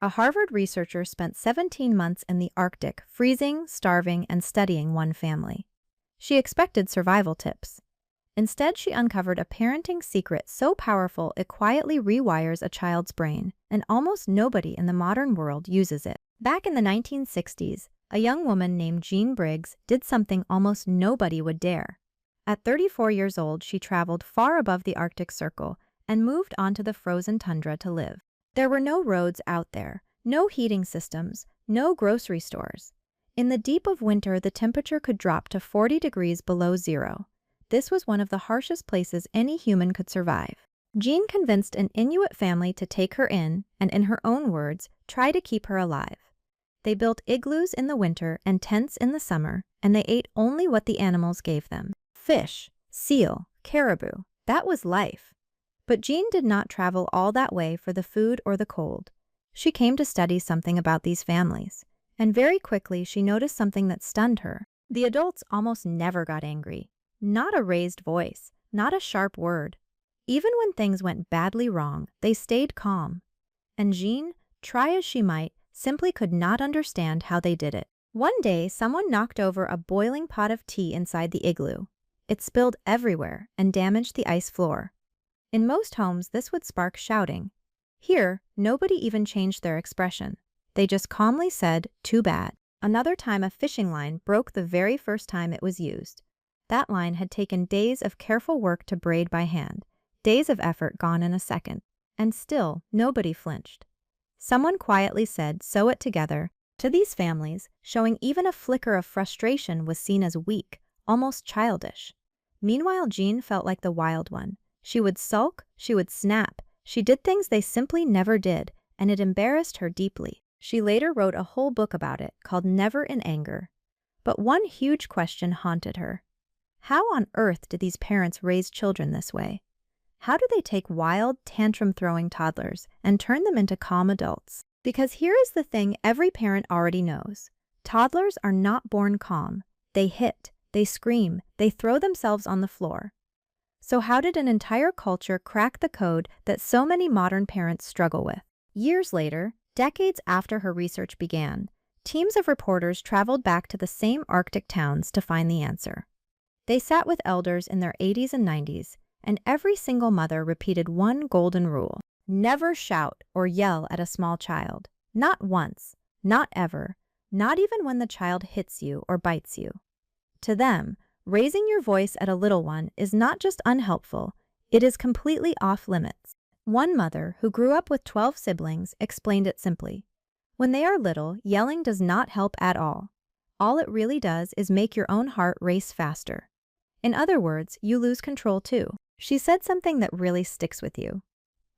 A Harvard researcher spent 17 months in the Arctic, freezing, starving, and studying one family. She expected survival tips. Instead, she uncovered a parenting secret so powerful it quietly rewires a child's brain, and almost nobody in the modern world uses it. Back in the 1960s, a young woman named Jean Briggs did something almost nobody would dare. At 34 years old, she traveled far above the Arctic Circle and moved onto the frozen tundra to live. There were no roads out there, no heating systems, no grocery stores. In the deep of winter, the temperature could drop to 40 degrees below zero. This was one of the harshest places any human could survive. Jean convinced an Inuit family to take her in and, in her own words, try to keep her alive. They built igloos in the winter and tents in the summer, and they ate only what the animals gave them. Fish, seal, caribou, that was life. But Jean did not travel all that way for the food or the cold. She came to study something about these families, and very quickly she noticed something that stunned her. The adults almost never got angry. Not a raised voice, not a sharp word. Even when things went badly wrong, they stayed calm. And Jean, try as she might, simply could not understand how they did it. One day, someone knocked over a boiling pot of tea inside the igloo. It spilled everywhere and damaged the ice floor. In most homes, this would spark shouting. Here, nobody even changed their expression. They just calmly said, "Too bad." Another time, a fishing line broke the very first time it was used. That line had taken days of careful work to braid by hand, days of effort gone in a second. And still, nobody flinched. Someone quietly said, "Sew it together." To these families, showing even a flicker of frustration was seen as weak, almost childish. Meanwhile, Jean felt like the wild one. She would sulk, she would snap, she did things they simply never did, and it embarrassed her deeply. She later wrote a whole book about it, called Never in Anger. But one huge question haunted her. How on earth did these parents raise children this way? How do they take wild, tantrum-throwing toddlers and turn them into calm adults? Because here is the thing every parent already knows. Toddlers are not born calm. They hit, they scream, they throw themselves on the floor. So how did an entire culture crack the code that so many modern parents struggle with? Years later, decades after her research began, teams of reporters traveled back to the same Arctic towns to find the answer. They sat with elders in their 80s and 90s, and every single mother repeated one golden rule. Never shout or yell at a small child. Not once, not ever, not even when the child hits you or bites you. To them, raising your voice at a little one is not just unhelpful, it is completely off limits. One mother, who grew up with 12 siblings, explained it simply. When they are little, yelling does not help at all. All it really does is make your own heart race faster. In other words, you lose control too. She said something that really sticks with you.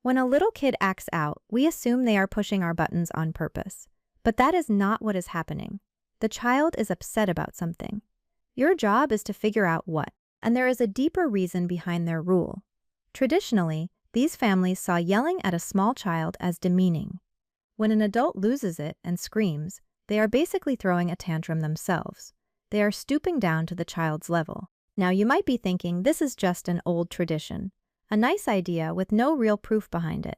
When a little kid acts out, we assume they are pushing our buttons on purpose. But that is not what is happening. The child is upset about something. Your job is to figure out what, and there is a deeper reason behind their rule. Traditionally, these families saw yelling at a small child as demeaning. When an adult loses it and screams, they are basically throwing a tantrum themselves. They are stooping down to the child's level. Now you might be thinking this is just an old tradition, a nice idea with no real proof behind it.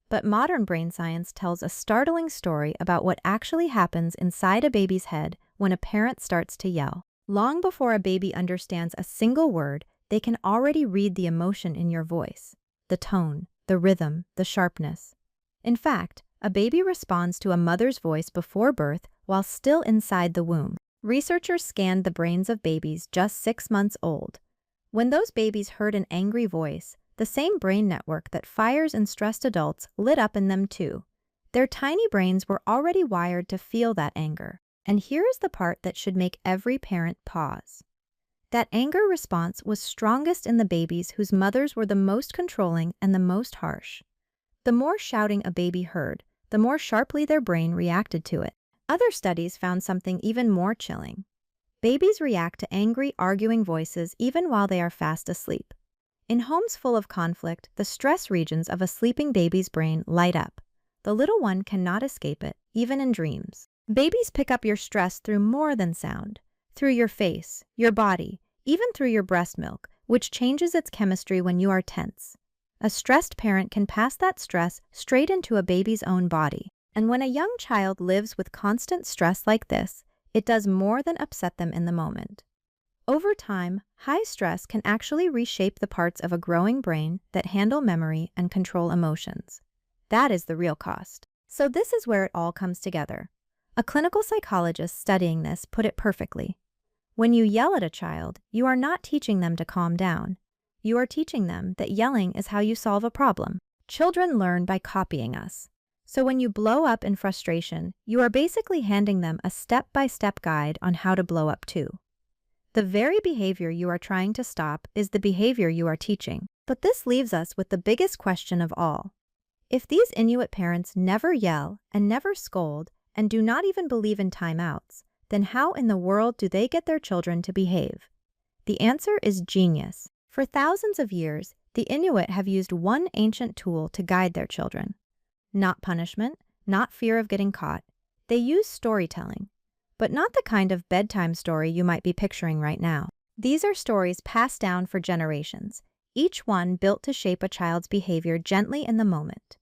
But modern brain science tells a startling story about what actually happens inside a baby's head when a parent starts to yell. Long before a baby understands a single word, they can already read the emotion in your voice, the tone, the rhythm, the sharpness. In fact, a baby responds to a mother's voice before birth while still inside the womb. Researchers scanned the brains of babies just 6 months old. When those babies heard an angry voice, the same brain network that fires in stressed adults lit up in them too. Their tiny brains were already wired to feel that anger. And here is the part that should make every parent pause. That anger response was strongest in the babies whose mothers were the most controlling and the most harsh. The more shouting a baby heard, the more sharply their brain reacted to it. Other studies found something even more chilling. Babies react to angry, arguing voices even while they are fast asleep. In homes full of conflict, the stress regions of a sleeping baby's brain light up. The little one cannot escape it, even in dreams. Babies pick up your stress through more than sound, through your face, your body, even through your breast milk, which changes its chemistry when you are tense. A stressed parent can pass that stress straight into a baby's own body. And when a young child lives with constant stress like this, it does more than upset them in the moment. Over time, high stress can actually reshape the parts of a growing brain that handle memory and control emotions. That is the real cost. So this is where it all comes together. A clinical psychologist studying this put it perfectly. When you yell at a child, you are not teaching them to calm down. You are teaching them that yelling is how you solve a problem. Children learn by copying us. So when you blow up in frustration, you are basically handing them a step-by-step guide on how to blow up too. The very behavior you are trying to stop is the behavior you are teaching. But this leaves us with the biggest question of all. If these Inuit parents never yell and never scold and do not even believe in timeouts, then how in the world do they get their children to behave? The answer is genius. For thousands of years, the Inuit have used one ancient tool to guide their children. Not punishment, not fear of getting caught. They use storytelling. But not the kind of bedtime story you might be picturing right now. These are stories passed down for generations, each one built to shape a child's behavior gently in the moment.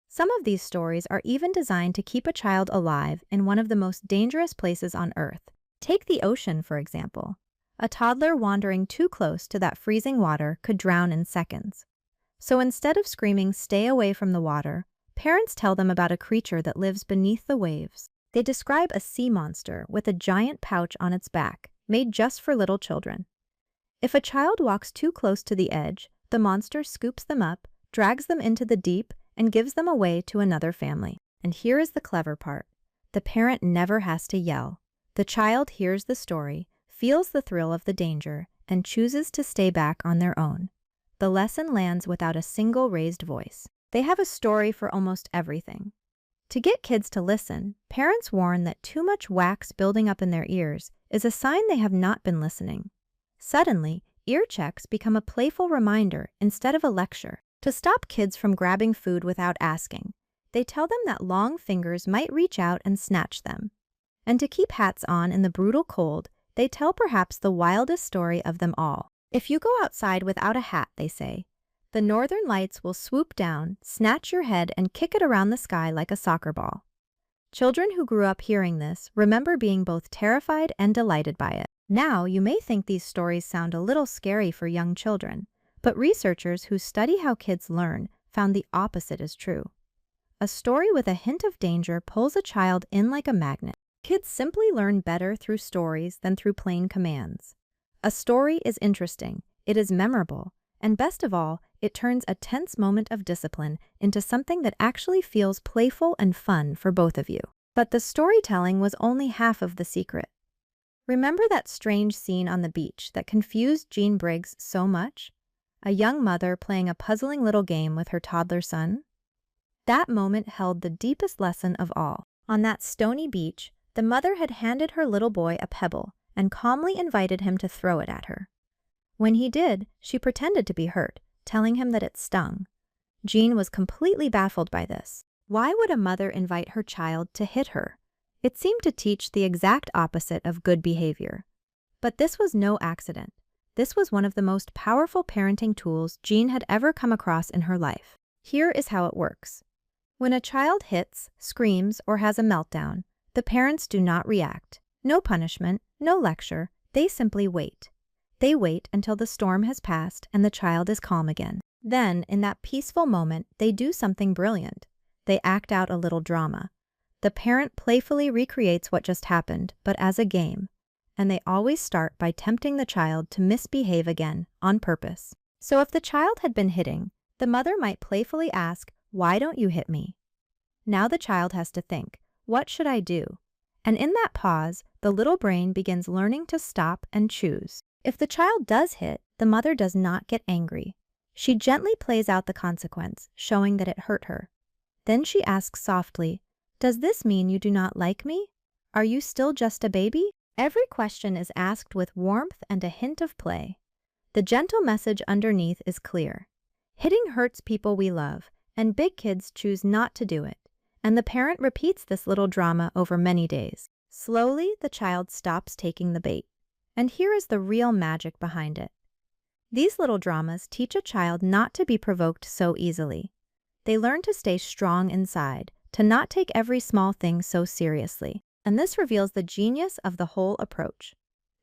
Some of these stories are even designed to keep a child alive in one of the most dangerous places on Earth. Take the ocean, for example. A toddler wandering too close to that freezing water could drown in seconds. So instead of screaming, "Stay away from the water," parents tell them about a creature that lives beneath the waves. They describe a sea monster with a giant pouch on its back, made just for little children. If a child walks too close to the edge, the monster scoops them up, drags them into the deep, and gives them away to another family. And here is the clever part. The parent never has to yell. The child hears the story, feels the thrill of the danger, and chooses to stay back on their own. The lesson lands without a single raised voice. They have a story for almost everything. To get kids to listen, parents warn that too much wax building up in their ears is a sign they have not been listening. Suddenly, ear checks become a playful reminder instead of a lecture. To stop kids from grabbing food without asking, they tell them that long fingers might reach out and snatch them. And to keep hats on in the brutal cold, they tell perhaps the wildest story of them all. If you go outside without a hat, they say, the northern lights will swoop down, snatch your head, and kick it around the sky like a soccer ball. Children who grew up hearing this remember being both terrified and delighted by it. Now, you may think these stories sound a little scary for young children, but researchers who study how kids learn found the opposite is true. A story with a hint of danger pulls a child in like a magnet. Kids simply learn better through stories than through plain commands. A story is interesting, it is memorable, and best of all, it turns a tense moment of discipline into something that actually feels playful and fun for both of you. But the storytelling was only half of the secret. Remember that strange scene on the beach that confused Jean Briggs so much? A young mother playing a puzzling little game with her toddler son? That moment held the deepest lesson of all. On that stony beach, the mother had handed her little boy a pebble and calmly invited him to throw it at her. When he did, she pretended to be hurt, telling him that it stung. Jean was completely baffled by this. Why would a mother invite her child to hit her? It seemed to teach the exact opposite of good behavior. But this was no accident. This was one of the most powerful parenting tools Jean had ever come across in her life. Here is how it works. When a child hits, screams, or has a meltdown, the parents do not react. No punishment, no lecture, they simply wait. They wait until the storm has passed and the child is calm again. Then, in that peaceful moment, they do something brilliant. They act out a little drama. The parent playfully recreates what just happened, but as a game. And they always start by tempting the child to misbehave again, on purpose. So if the child had been hitting, the mother might playfully ask, "Why don't you hit me?" Now the child has to think, "What should I do?" And in that pause, the little brain begins learning to stop and choose. If the child does hit, the mother does not get angry. She gently plays out the consequence, showing that it hurt her. Then she asks softly, "Does this mean you do not like me? Are you still just a baby?" Every question is asked with warmth and a hint of play. The gentle message underneath is clear. Hitting hurts people we love, and big kids choose not to do it. And the parent repeats this little drama over many days. Slowly, the child stops taking the bait. And here is the real magic behind it. These little dramas teach a child not to be provoked so easily. They learn to stay strong inside, to not take every small thing so seriously. And this reveals the genius of the whole approach.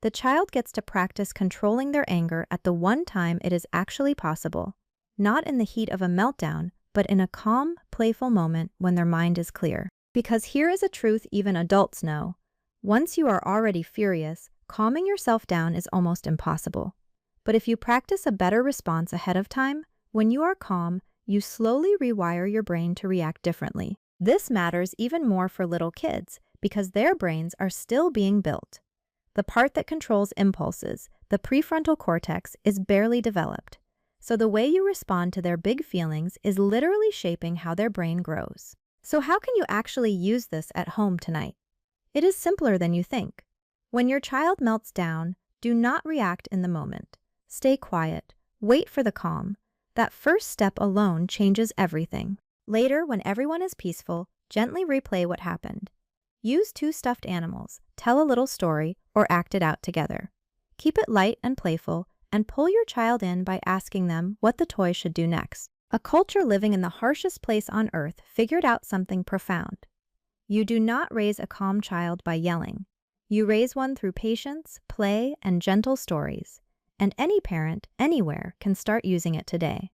The child gets to practice controlling their anger at the one time it is actually possible, not in the heat of a meltdown, but in a calm, playful moment when their mind is clear. Because here is a truth even adults know. Once you are already furious, calming yourself down is almost impossible. But if you practice a better response ahead of time, when you are calm, you slowly rewire your brain to react differently. This matters even more for little kids because their brains are still being built. The part that controls impulses, the prefrontal cortex, is barely developed. So the way you respond to their big feelings is literally shaping how their brain grows. So how can you actually use this at home tonight? It is simpler than you think. When your child melts down, do not react in the moment. Stay quiet. Wait for the calm. That first step alone changes everything. Later, when everyone is peaceful, gently replay what happened. Use 2 stuffed animals, tell a little story, or act it out together. Keep it light and playful, and pull your child in by asking them what the toy should do next. A culture living in the harshest place on earth figured out something profound. You do not raise a calm child by yelling. You raise one through patience, play, and gentle stories. And any parent, anywhere, can start using it today.